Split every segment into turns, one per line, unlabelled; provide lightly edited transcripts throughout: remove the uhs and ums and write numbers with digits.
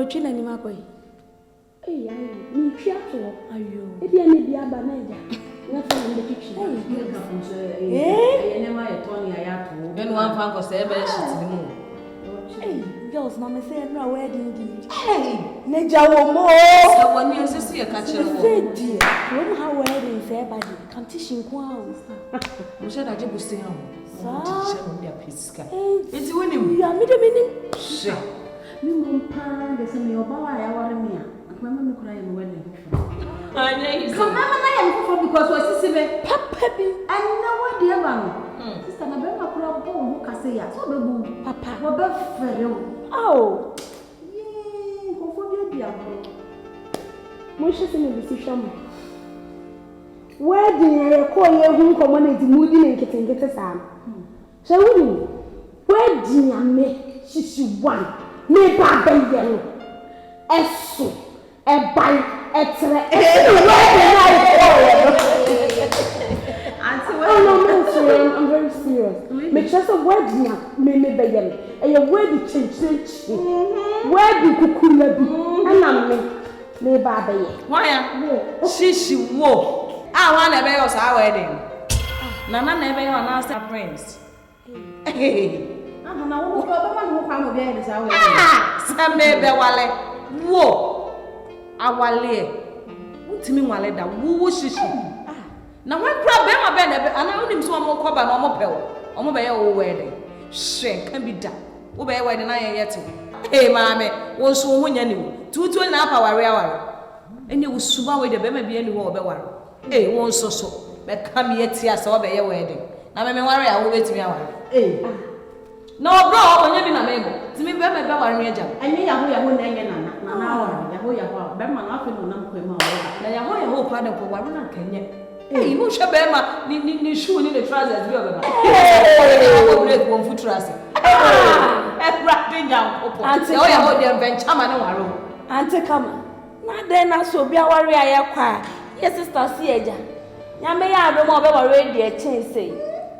watching any makoy.
Hey, me chiato. Ayo. Ebi ani bi aba na eja. Na fa in the kitchen.
Eh? Ene ma ye Tony ayato. Ben one fan ko say be shit ni mu.
Hey, girls, mama say no wedding gift.
Hey,
Neja wo mo.
so when you say you catch her.
Say dear, from how wedding say body. Competition kwa.
Mo she da je bu say am.
Sa.
Enti wanim.
Ya me de menim.
She.
Me mom pa de se me oba wa ya ware me a. Mama me kura ye me wedding.
Anya yi.
So mama na ye me for because we sisi be.
Papa bi.
Anna what dey ba no. Sister na be ma kura bo ho kase ya. So be bu.
Papa.
Wo be fere o.
Oh.
Yee, ko fo bi dia bo.
Mo she se me decision mo. Wedding ye ko ye hu ko mo na di mudi ne nkete sa. So wuni. Wedding ya me shishi one. Me ba be ye no. Eso. E bai etre. Oh no, I'm very serious. Make sure so wedding ya me be ye no. E ye wedding change. Wedding kukula bi. Ana me ba be ye.
Why? Shishi wo. Ah, one ebe yo sa wedding. Nana na ebe yo na say prince. Hey.
Na wo ko be ma no kwa mo bia ye sa wedding.
Ah, sa me be wale. Wo. Awale. Utimi wale da wo shishi. Ah. Na when kra be ma be na be ana onim so mo ko ba na mo pe wo. Omo be ye wo wedding. Hwe kan bi da. Wo be ye wedding na ye yete. Hey mama, wo so ho nya ni wo. Tutu na apa ware aware. Ene wo suba we de be ma bi ani wo be ware. Eh, won so be come here tia so be ye wedding. Na me ware a wo betimi aware.
Eh.
No bro, onye bi na mebo. Timi be me be ware me agya.
Anye ya ho na enye na aware. Ya ho be ma na afi no na mko ma wo.
Na ya ho pa de ko ware na kanye. Eh, wo hwe be ma ni shoe ni the trousers bi obeba. Eh, wo break won futurase. Eh, brade nya opo.
Ante
o ya ho de venture ma ne ware.
Ante kama. Na de na so bia ware aye kwa. Yes, sister, see eja. Nyame ya adom obe ware de chense.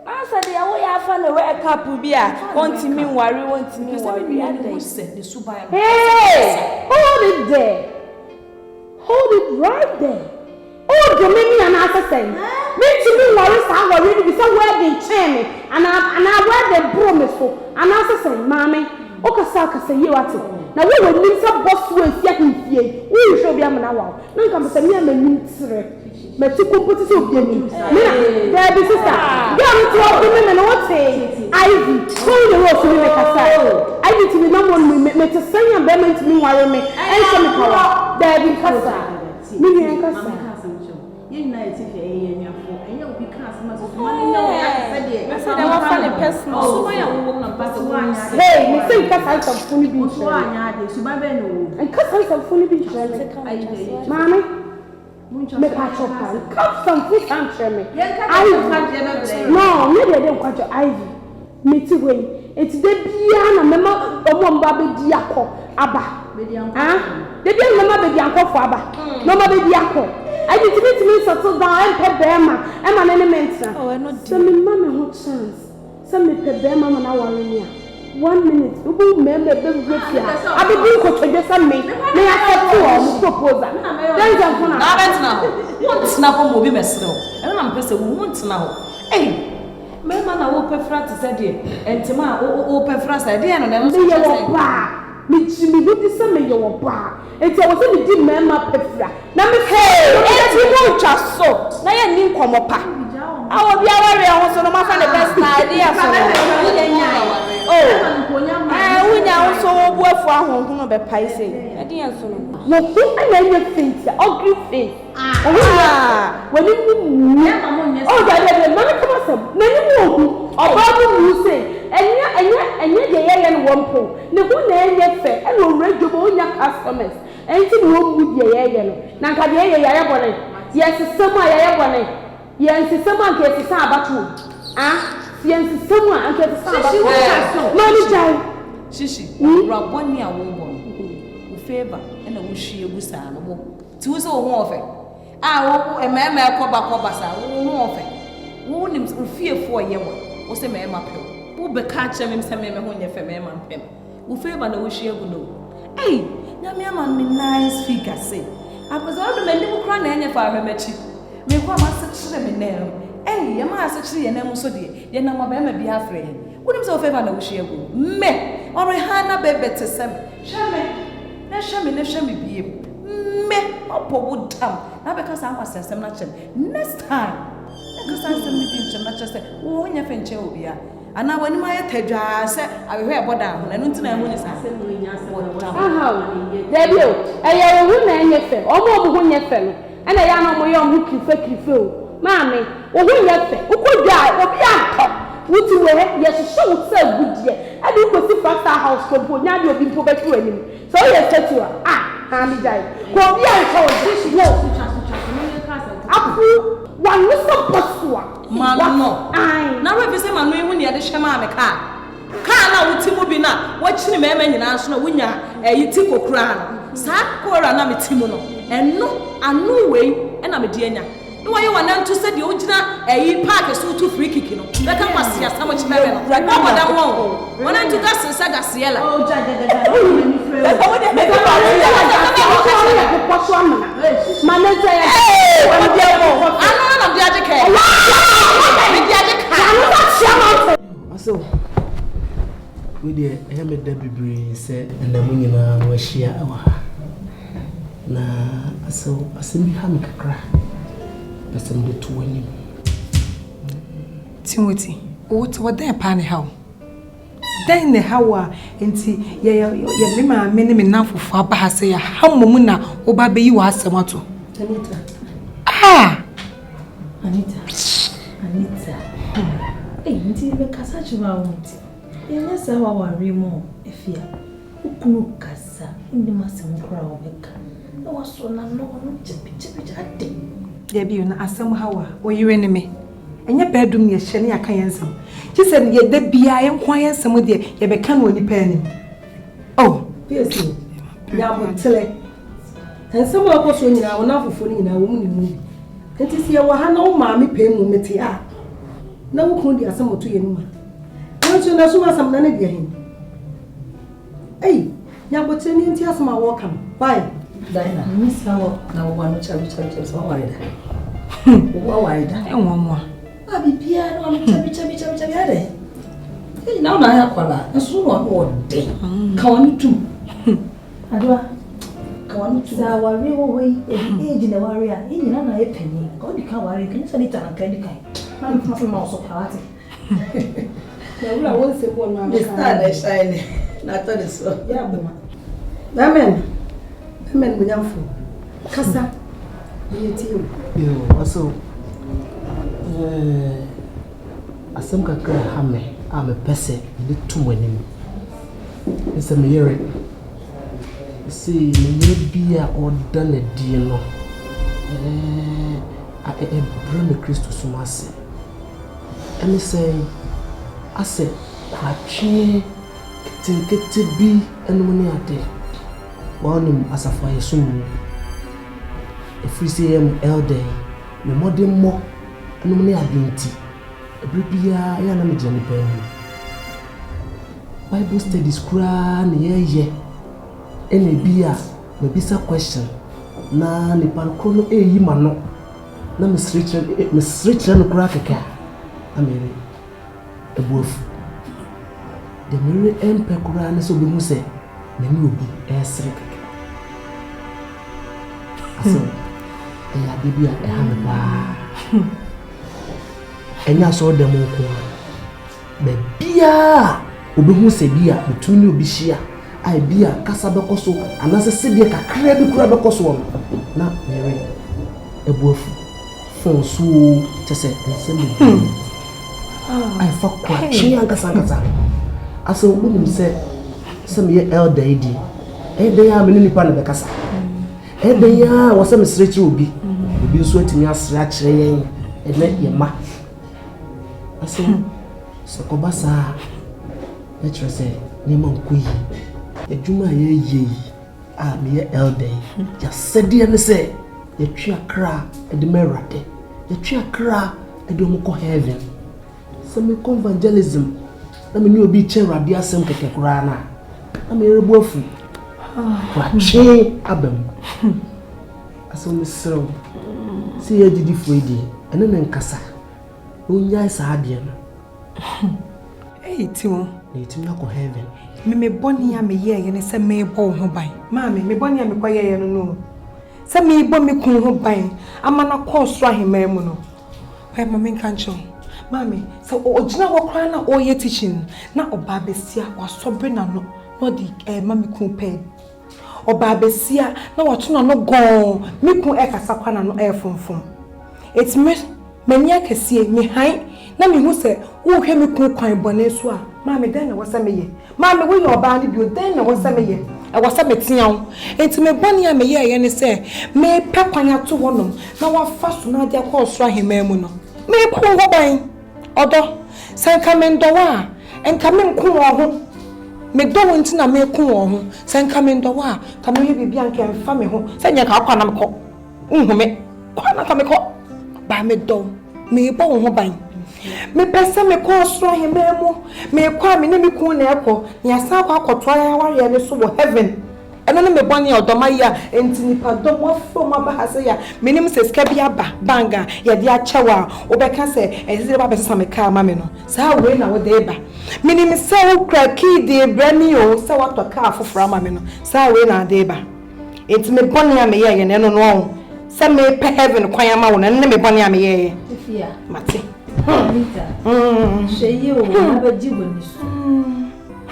Asa de yawo ya fa na we cup bia. Wonti mi ware, wonti mi ware.
The super.
Hey! Hold it there. Hold it right there. Oh, do me an assassin. Me to me worry sa worry be so wedding chain and I wear the broom so. An assassin, mommy. Okasa say you at it. Na we will need some boss way yet in fear. We show be am na wow. Na come say me am nim me ti ko put so be ni. Me there be sister. Go to our women and what say? Ivy. Hold the road to me kasa. Ivy to me no one me to say am be me to me worry me. And so me power. There be kasa. Me ni kasa.
You know it's if you nyafo. And you be kasa ma so money no we have said there.
Me say dem wan fa the personal.
So why you wo na pass one.
Hey, me say kasa some funny be.
So anya de suba be no.
And kasa some funny be. Mommy, me catch up. Cut some food and share me. No, me dey dem catch Ivy. Me ti wey. Eti de bia na mema omo mba be di akọ aba. Ah? De bia na mema be di akọ fo aba. No ma be di akọ. I need to settle down and pay Bema. I'm an element.
Oh, not
so me mama hot chance. So me pay Bema man I worry 1 minute. You will remember the great here. I be doing what you just me. Me accept to proposal. Then jump on.
Na bet na. Want na ko mo bi mesro. E na mpese wo want na ho. Eh. Me ma na wo pefra te se de. Entima wo pefra se de no na no
so say. Me chimi bi se me yo ba. Eti I was in the mema pefra. Na me hey, eti wo twa so. Na ye ni nkomo pa. Awo bia ware ho so no ma fa the best idea so. Oh. Wunya wo so wo buafu ahonhon no be pai sei. Edi yan so no. No ko ana nye face, ugly face. When you oh, that man come us. Na ni wo oba mu say. Enya ye no wompo. Ne hu na enye fe. E no radio bo nya customers. Enti no mu ye no. Na nka de ye ya bone. Yes sesemu a ye bone. Yes sesemu an ke sesa abatu. Ah, yes sesemu an ke sesa abatu. Mami jai.
Shishi, raboni a wo bon. Wo favor na wo hwie gusa no bo. Ti wo so ho ofe. Ah, wo emema koba sa. Wo ho ofe. Wo nim ofiefo ye wo. Wo se mema pe. Wo be ka che mem se meme ho nye fe mema mpem. Wo favor na wo hwie gu no. Hey, Nyame ama me nice figure say. Akozo do mani mu kra na enye fa ahwemachi. Me kwa ma se kire me na. Eh, ye ma se kire ye na mu so de. Ye na mo ba ma bi afre. Wonim se o favor na wo hye ego. Me, ore ha na bebe te sem. Hwe me biem. Me, opo wo dam. Na be ka sa am asensem na chem. Next time. Na ka sa asem ni bi chem na che se wo nya fe nche obi a. Ana wani ma ye tadwa se abehwe eboda ho. Na nti na ho ni sa.
Aha. Debi o. Eye wo na enye fe. Omo ho nye fe no. Ana ya na mo ye omo kife o. Maame, wo ho nye fe. Ukodwa obi akọ. Wuti we ye so wo say good ye. Ade ko si pastor house ko bo nya de obi mpo betu anim. So ye setu ha mi dai. Ko bi an ko this no. Apu one no support to
man no. Na we be say man no ehu ne de hwema me ka na wuti mu bi na wo chiri me nyina so na wunya yiti kokura no. Sa kora na me timu no. Eno anu we e na me de anya. No way one to say the original park so to free kick no. Be ka kwase ya samo chibere no. Ba boda won. One to gas say gas yela. Oh jajaja.
Manager ya.
Ana na dia jeke.
So we dey me da bibiri say enamu nyina no ahia awa. Na so asembi ha me kakra. Asem de to wanim.
Timothy, what dey pa ne how? Den ne hawa enti ye me ma me ne me nanfofo aba ha say ya hamomu na oba beyi wa asem ato.
Anita.
Anita. Enti be kasa chuma wonti. Enya sa wa wari mo efia. Ukunu kasa ndi masem kra obeka. Na waso na no chipi ade.
Debi na asem hawa oyire ne me. Enya bedum ye hye ne aka yensem. Chise ye da bia ye nkwa yensem de ye beka no nipa anim. Oh,
Pesi. Ya botele. Ensem akoso nyina wona afofo nyina wo mu ne mu. Enti se ye wa ha na wo maame pe mu mete a. Na wo kun di asem oto ye numa. Nso na suma asem na ne de hin. Ei, ya botele ni enti asem a wo kam. Bye.
Daina, misa wo na wo wanu chabi so waida. Wo waida.
Enwo
Abi bia no chabi ade. Ei na una ya kwala. Nso wo de. Ka wonu tum. Adwa. Ka wonu tum.
Za wari wo hoi eji na wari a nyina na ye pani. Ka odi ka wari kan se ni tana kan di kai. Na mfa ma so kawate.
Na wula won se bo na.
The star dey shine. Na to the so.
Ya boma.
Amen munyamfo. Kasa. Yetiyo.
Yo, so asem kakra ha me a me pese de to wanim. Ese me yere. See me bia oda na die no. Brand Christo sumase. Eme say ase kwatwe tinkete bi enu ne ade. Wanim asafa yesumu. Efrisi em elder me modern mo enu ne ade nti. Ebribia ya na me jeni pa. Bible studies kura ne ye. Ene bia me bisa question na ni parko no eyi ma no na me sritre no kura keka amere ebuofu de mere empe kura na so bi hu se na ni obi esre keka aso ya bibia e ha me ba enya so de mo ko be bia obi hu se bia betuni obi hia ai bia kasa bekoso anase sebia kakra bi kura bekoso na mere ebuofu fon so tese nsemi ai fa kwa chi ankasa aso obi se me elder idi elder ya me nipa na bekasa elder ya wo se me srechi obi nso atimi asre a kire yen ene yema aso sokobasa e kire se ni man koyi ejuma ye a me elder ya sede ne se ya twa akra e de merade ya twa akra e de mo ko heaven so me evangelism na me ni obi che rade asem keke kura na me rebu afu Watwe abam. Aso misro. Si ye didi fuedi. Ene ne nkasa. Onya isa ade no.
Timo.
Timo ko heaven.
Me boni ya me ye ne se me bo ho ban. Maame me boni ya me kwa ye no. Se me bo me kun ho ban. Ama na ko so ahema mu no. Why mama nkan cho. Maame, so ogina wo kran na o ye teaching na oba besia wasobre na no di mami kun pe. Oba besia na wato na no gon me kun e kasa kwa na no e fonfon. It's me nya kese me han na me hu se wo hwe me kun kwan bone so a maame den na wo se me ye. Maame wo ye oba ni bio den na wo se me ye. E wo se me tian. Enti me bone a me ye ne se me pe kwan ato wonom na wa fa so na de akọ so ahema mu no. Me ko ho ban odo san kamendo wa en kamen ku wo ho me do wonti na me ku wo ho san kamendo wa kamen bibia nke mfa me ho san nya ka kwa na me ko nhume kwa na ka me ko ba me do me bo ho ban me pese me ko so he me mu me kwa me ne me ku na ekọ nya san kwa akoto ya ware ne so wo heaven eno ne me boni odoma ya enti nipa dom wafo ma ba hase ya menim se ska bia ba banga ya dia chewa obeka se ezire ba besa me ka ma me no sa we na wo de ba menim se wo kra ki de brami o se wato ka afofra ma me no sa we na de ba enti me boni ya me ye ne no no se me pe heaven kwan ma wo na ne me boni ya me ye
Tifia
mate
Anita shey o na ba ji boni so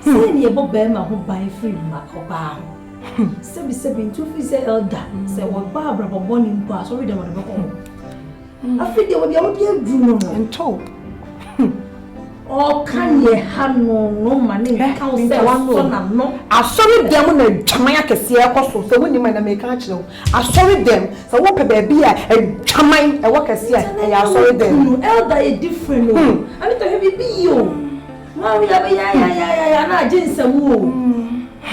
se ni e bo be ma ho ban free ma oba sebi ntu fi se elder se wo ba brabo boni mpo asori de mo de ko afide wo de wo de dru no
ento
o kan ye ha no ma ne ka wo se wo na no
asori dem na dwaman akese ekoso se woni ma na me ka kire wo asori dem se wo pe ba bia dwaman e wo kese e ya asori dem
elder is different o ani to heavy be yo ma wi ya na jinsamu o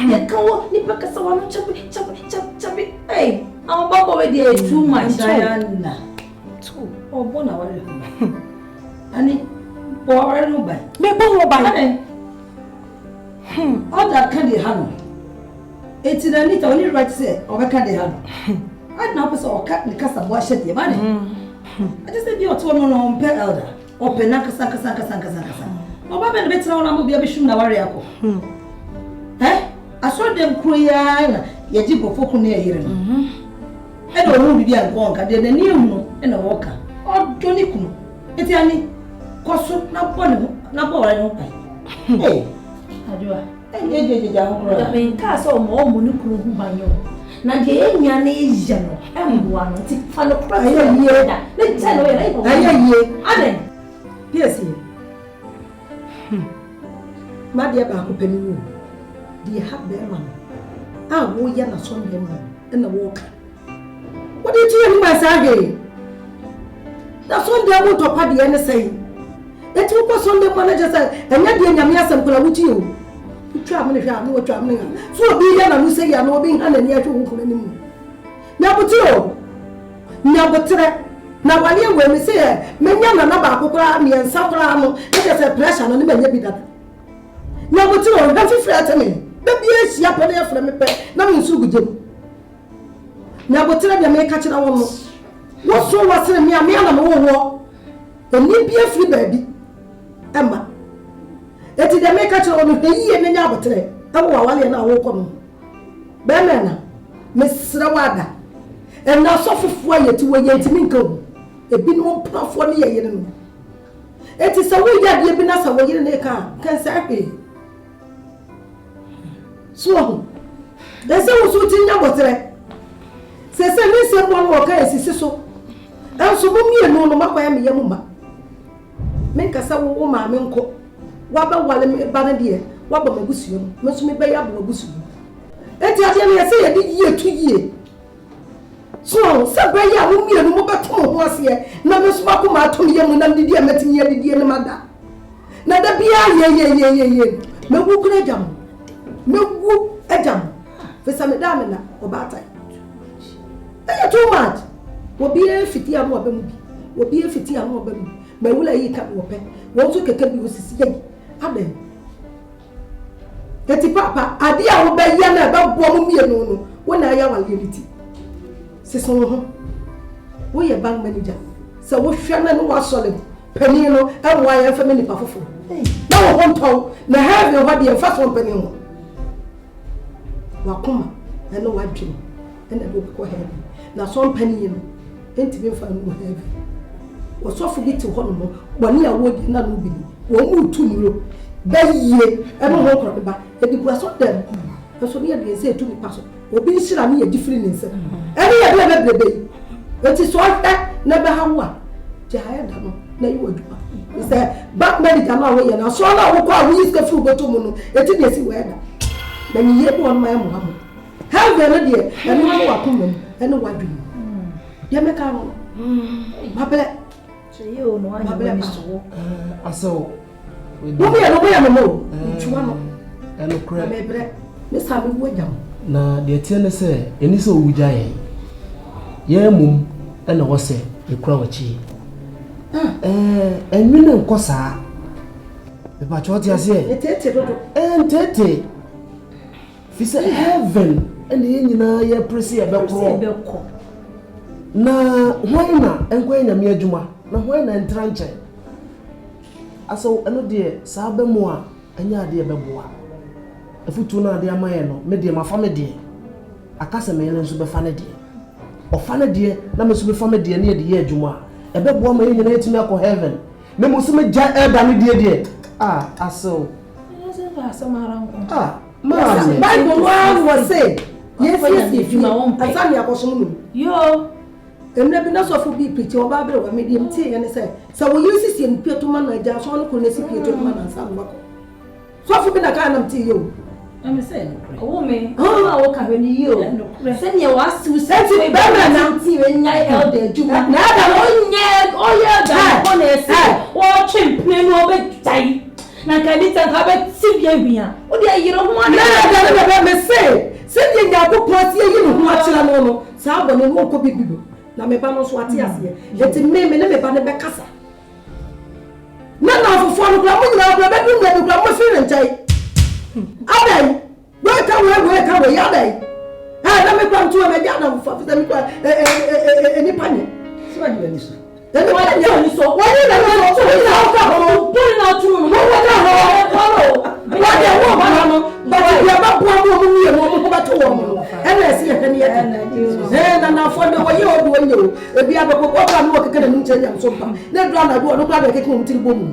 ya kawo ni pa kasa wano chapi hey am babo we dey too much na
too obo na wale ani bo wale no ba
me bo wo ba
oda kan dey hanu eti na ni ta oni right say obeka dey hanu ad na pesa oka ni kasa bo ahye dey ba ne I just say bi oto no no mpe elder open na kasa oba be no betra wona mo bia be shum na ware akọ aso dem kruya na ye ji bofo ku na yire no e do hu bibia nko nka de ni hu e na wo ka odo ni kunu eti ani koso na bo ne na bo wale no pai
adwa
je ho ro
da me ka so mo ni kunu hu banyo na de enya na eja no emboa no ti fa no kra ye da ne tsa no ye na ibo aden
yes ma de ba ko paniwo di ha be ma wo ya na so ndem na wo ka what did you mean say again na so ndem wo to pa de ne say eti wo so ndem manager say enya de nyame asem kula wuti o twa mo ne hwa mo twa mo ne so obi ya na no say ya no obi ha na ni atwo wo kuna ni mu nya buti o nya butre na wale we me say menya na ba akokora me ensa kora no e say pressure no ne menya bi dada nya buti o da fi frata me da bia sia pele ya fra me pe na me nsu gudem nya butre de me ka kira wo no wo so wasere me na me wo eni bia fri baabi ema eti de me ka kira wo no yiye ne nya butre awo wale na wo ko no be me na me sra wada na so fufu ayeti wo yeti mi nkan ebi no plafo ne yeye no eti sa wo ya de bi na sa wo yire ne ka sa ahwe so ese wo so tin nya botere se ni se mo no ka esisi so enso bo mi enu no makwa ya me yemu ma me nka sa wo ma me nko wa ba wale me ba na de wa ba magusuo me so me ba ya ba magusuo eti ade ne se ye di yie tu yie so sabe ya wo mi enu mo beto mo ho ase na me so ba ko ma to me yemu na de die meti ye de die ne mada na da bia ye me wu kura jam me wu ejam fesa me da me na obata too much obi e fiti anu oba mu bi obi e fiti anu oba mu me wula yi ka wo pe wo so keke bi wo sisi ye aben eti papa ade a wo be ya na be bo mu mie no wo na ya wale niti seso ho wo ye bank manager se wo hwe na no wasole pani no e wo ya fa me nipa foforo na wo honto na have your body fa so pani ho wakoma e no wadwem e na do ko heaven na so pani no enti be fa no heaven wo so fu bi ti ho no boni a wo di na no bi wo mu tu nuro baye e no ho kro ba e di bua so dem e so ne de se tu ni paso obi nhira ne ye different nse e ne ye be bebrebe enti so ahwe na be ha wo a je ha ya da no na yi waduma se back manager na wo ye na so na wo kwa wo yi ska fu goto mu no eti de si we da na ni ye bo no ma mo ha mo ha ve no de e no wa kuma mu e no wadum ye me ka no babele
so you no anya me so
aso
wo be no be mo tuwa no
eno kra
me bre me sa me wo jam
na de tie ne se eni se owuja ye mum ena wo se e kura wachi enwene nkosa be ba choti ase
etete dodo
entete fi se heaven ene nyina ye presi e be kro na hoina enko nya me adwuma na hoina entranche aso eno de sa be mu a anya de be boa afutu na de amaye no me de mafa me de akase me yele nso be fa ne de ofa ne de na me so be fa me de ne de ye adwuma ebe boa ma nyina yetimi akọ heaven me mo so me ja elda ne de aso ma
Bible was say yes if you asami akoso mu
yo
emre bi na so fo bi preach o ba bere wa medium tie ne say so we use see mpieto ma na ja so no ko ne si pieto ma na sa mo so fo bi na ka na mtie yo
I'm saying, oh, me, oh, okay, when you send your was to set it better than tea when I held the Juma. Now, oh, yeah, honest, watching plain over die. Now, can it have a Sylvia? Oh, yeah, you don't want
to say, send your book, what's you know, much no, Sabon and won't be people. Now, me panos what he has here. Let him name and never ban the Bacassa. None of 4 o'clock, the bedroom, the grammar and Adai, wake away, Adai. Let me come to a mediana for them. Any panic. So, I do this. Then why are you so? Why did I go pulling out to what they want, but you have one woman, you want to woman. And I see any and now for the way you're doing you. If you have a walk and walk again and so far, then run a door, look like a king till woman.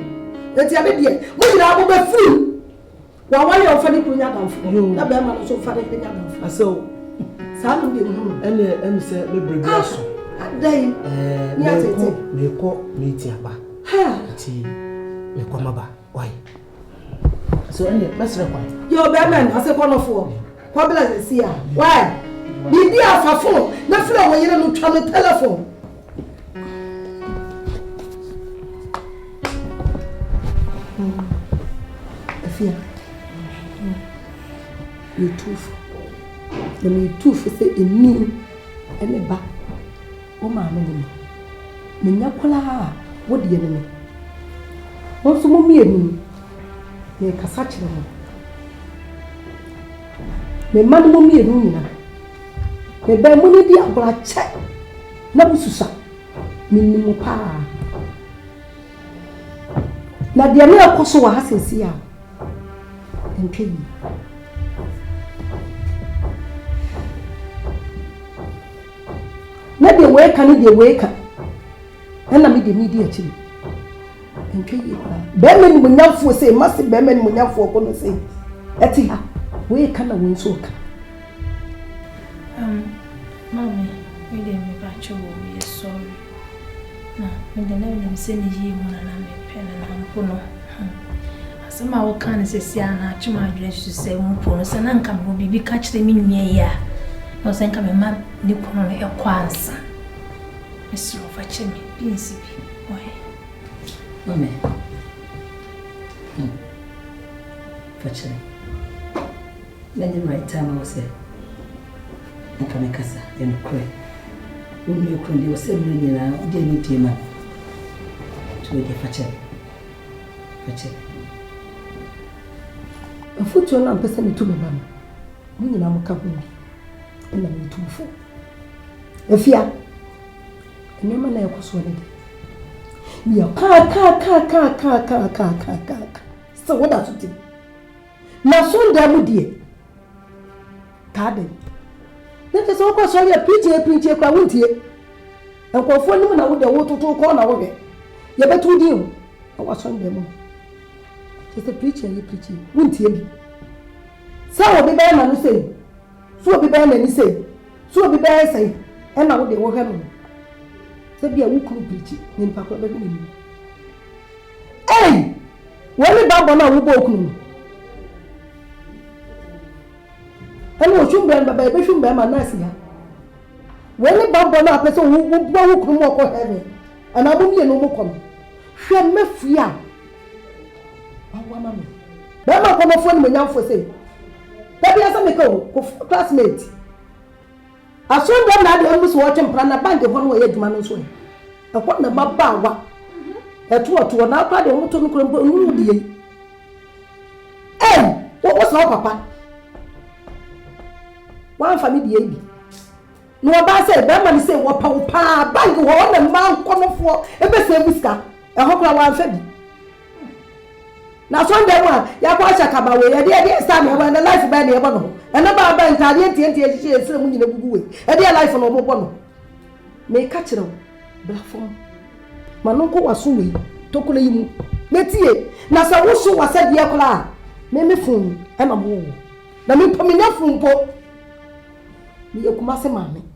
That's the idea. We are over food. Why you funny to Yadam? Na be man so funny to Yadam.
Aso
Salu bi
ene se me bregaso.
Adai. Ni atete.
Me ko meeting aba.
Ha.
Ti me ko maba. Why? So ene mesre kwai.
Yo be man ase kono fo. Ko bela se sia. Why? Bibi afa phone. Na fira wo yere no twa no telephone. Afia. You tooth. The me tooth say a new and a back. Oh, my enemy. Minyakola, what the enemy? What's the mommy and me? Make a such a me man mommy and Nina. Me buy money dear, but I check. No, Susa. Minimo pa. Now, the American Kosovo has a seer and pay me. Let the way can the wake up. And I made the media chili. And pay you. Bemen will not for say, must be Bemen will not for going to say. Etty, where can I win so?
Mommy, we didn't make a show. We are sorry. No, we didn't send you one and I'm a pen and I'm puno. Somehow can say, Anna, to my dress to say, Muponos and Uncle will be catch them in me. No, send come a man, Nippon or Quansa. Mr. Overchimney, PCB. Why?
Mamma. Fortunately. Let the right time I was here. And come a casa and cry. When you couldn't, you were saying, now, didn't need him to the Fatcher.
afutuo na mpesa me tu me ba mo nyina mo ka ho na me tu fo afia enema na yakoso ne de ya ka so what does it na so ndamu die ka de ne te so ko so ya pinche kwa wontie enkofo nim na wo de wo toto ko na wo be ye betu di o wa so ndamu just a preacher you preach wontie bi sa wo be ba na no sei so wo be ba na ni sei so wo be ba sei e na wo de wo hwe no se bia wo kru preach ni mpa ko be ni eh woni ba bo na wo bo okunu eno chumbe baba e be chumbe ma na sia woni ba bo na pese wo bo okunu mo ko heaven ana bo mi no mo ko hwe mafia awa mama be ma ko mo fo ni mo nyamfo sei da bia se me ko classmate asonda na de amuso wo tempra na bank ho no ye djuma no so e ko na maba wa eto na akwa de mo to no kro nu die wo so papa wan family die bi no ba se be ma ni se wo pa bank wo na ma nkomofo e be se buska e ho kra wan fa bi na sonda mo ya kwa chaka ba we ye de sta me wa na life ba na ye bo no e na ba ba ntade ntie e se mu nyina gugu we e de life no mo bo no me ka kire wo platform manonko waso we tokole yimu metie na sa wo so wasa dia kola me fun e ma mo na me pomenya fun po me yakuma se mame